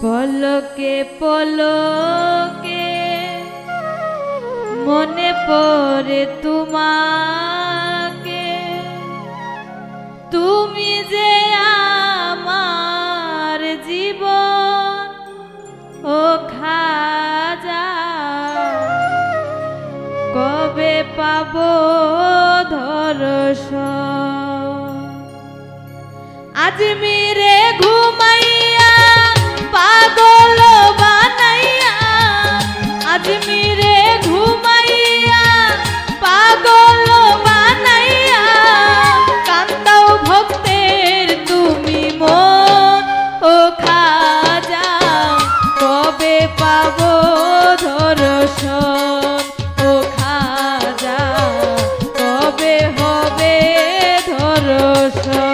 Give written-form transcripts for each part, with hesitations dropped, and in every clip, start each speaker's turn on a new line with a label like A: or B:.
A: পলকে পলকে মনে পড়ে তোমাকে, তুমি যে আমার জীবন ও খাজা। কবে পাবো দর্শন? আজমিরে ঘুমাইয়া পাগল বানাইয়া, আজমিরে ঘুমাইয়া পাগল বানাইয়া, কান্দাও ভক্তের তুমি মন ও খাজা। কবে পাবো দর্শন ও খাজা, কবে হবে দর্শন?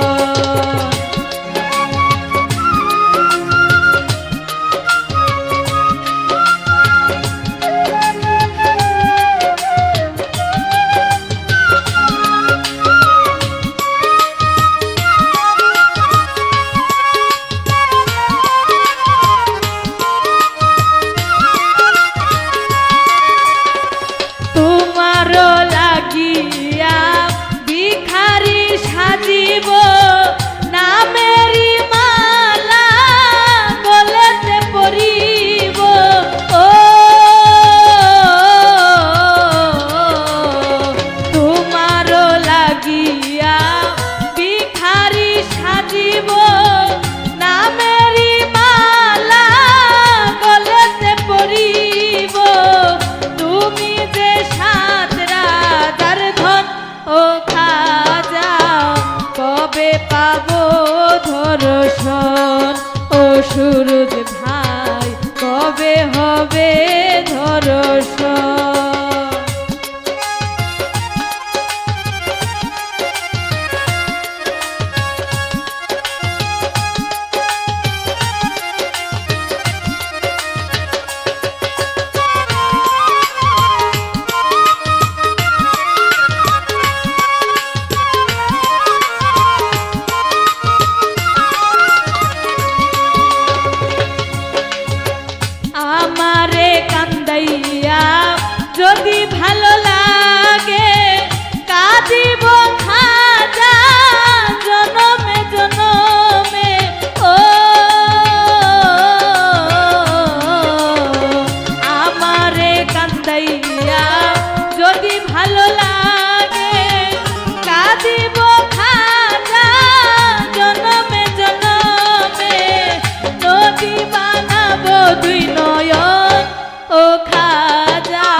A: ভিখারি সাজিব নামেরি মালা গলেতে পরিব, ও তোমার লাগিয়া ভিখারি সাজিব নামেরি মালা গলেতে পরিব। তুমি যে সাত রাজার ধন ও খাজা, কবে পাবো দর্শন? ও সুরজ ভাই, কবে হবে দর্শন? আমারে কান্দাইয়া যদি ভালো লাগে, কাঁদিব খাজা জনমে জনমে। ও আমারে কান্দাইয়া যদি ভালো লাগে, কাঁদিব খাজা জনমে জনমে। নদী বানাবো দুই নয়ন ও খাজা,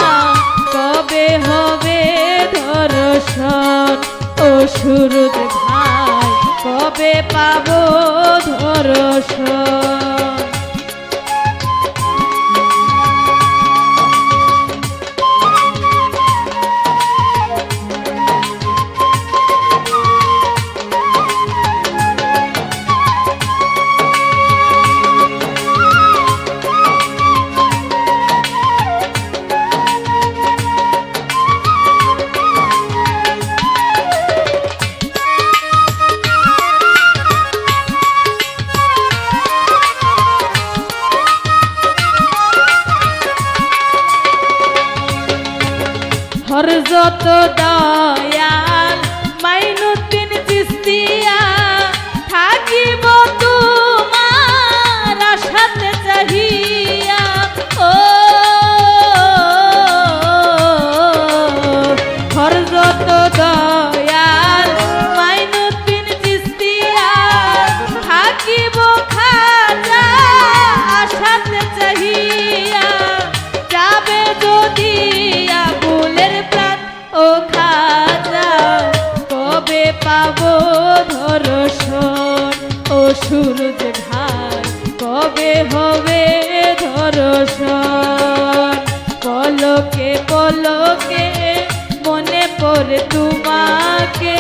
A: কবে হবে দর্শন? ও সুরজ ভাই, কবে পাবো দর্শন? হরজত দয়াল মাইনুদ্দিন চিশতিয়া, থাকিব তোমার আশাতে চাহিয়া। ও হরজত দয়াল মাইনুদ্দিন চিশতিয়া, থাকিব খাজা আশাতে চাহিয়া। যাবে যদি আকুলের প্রাণ ও খাজা, কবে পাবো দর্শন? ও সুরজ ভাই, কবে হবে দর্শন? পলকে পলকে মনে পড়ে তোমাকে।